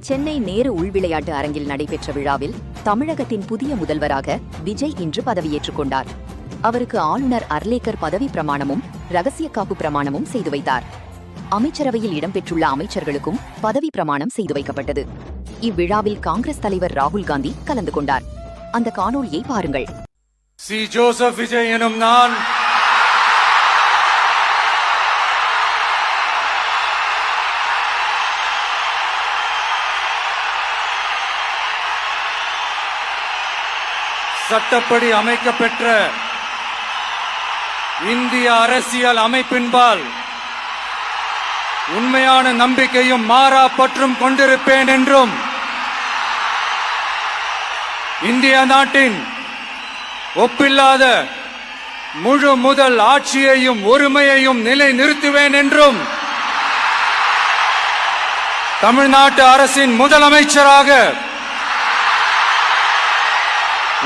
சென்னை நேரு உள்விளையாட்டு அரங்கில் நடைபெற்ற விழாவில் தமிழகத்தின் புதிய முதல்வராக விஜய் இன்று பதவியேற்றுக் கொண்டார். அவருக்கு ஆளுநர் அர்லேக்கர் பதவி பிரமாணமும் ரகசிய காப்பு பிரமாணமும் செய்து வைத்தார். அமைச்சரவையில் இடம்பெற்றுள்ள அமைச்சர்களுக்கும் பதவி பிரமாணம் செய்து வைக்கப்பட்டது. இவ்விழாவில் காங்கிரஸ் தலைவர் ராகுல் காந்தி கலந்து கொண்டார். அந்த காணொளியை பாருங்கள். சி. ஜோசப் விஜய் எனும் நான் சட்டப்படி அமைக்கப்பெற்ற இந்திய அரசியல் அமைப்பின்பால் உண்மையான நம்பிக்கையும் மாறா பற்றும் கொண்டிருப்பேன் என்றும் இந்திய நாட்டின் ஒப்பில்லாத முழு முதல் ஆட்சியையும் ஒருமையையும் நிலை நிறுத்துவேன் என்றும் தமிழ்நாட்டு அரசின் முதலமைச்சராக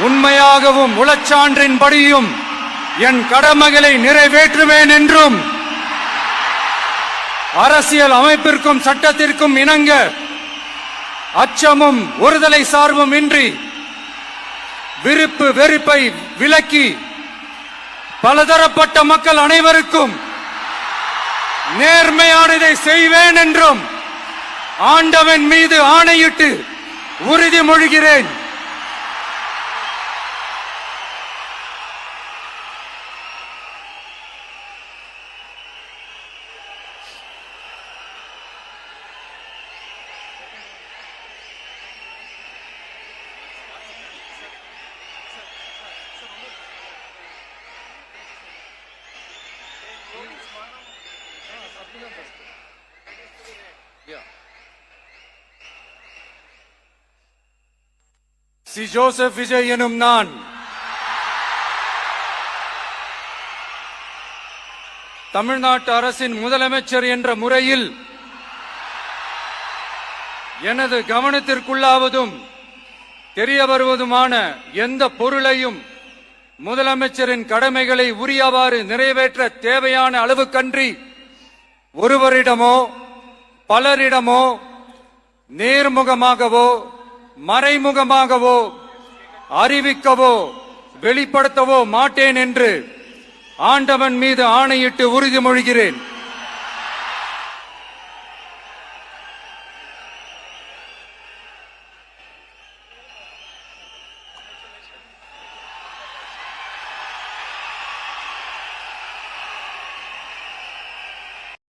உண்மையாகவும் உளச்சான்றின்படியும் என் கடமைகளை நிறைவேற்றுவேன் என்றும் அரசியல் அமைப்பிற்கும் சட்டத்திற்கும் இணங்க அச்சமும் ஒருதலை சார்பும் இன்றி விருப்பு வெறுப்பை விலக்கி பலதரப்பட்ட மக்கள் அனைவருக்கும் நேர்மையானதை செய்வேன் என்றும் ஆண்டவன் மீது ஆணையிட்டு உறுதிமொழிகிறேன். சி. ஜோசப் விஜய் எனும் நான் தமிழ்நாட்டு அரசின் முதலமைச்சர் என்ற முறையில் எனது கவனத்திற்குள்ளாவதும் தெரிய வருவதுமான எந்த பொருளையும் முதலமைச்சரின் கடமைகளை உரியவாறு நிறைவேற்ற தேவையான அளவுக்கன்றி ஒருவரிடமோ பலரிடமோ நேர்முகமாகவோ மறைமுகமாகவோ அறிவிக்கவோ வெளிப்படுத்தவோ மாட்டேன் என்று ஆண்டவன் மீது ஆணையிட்டு உறுதிமொழிகிறேன்.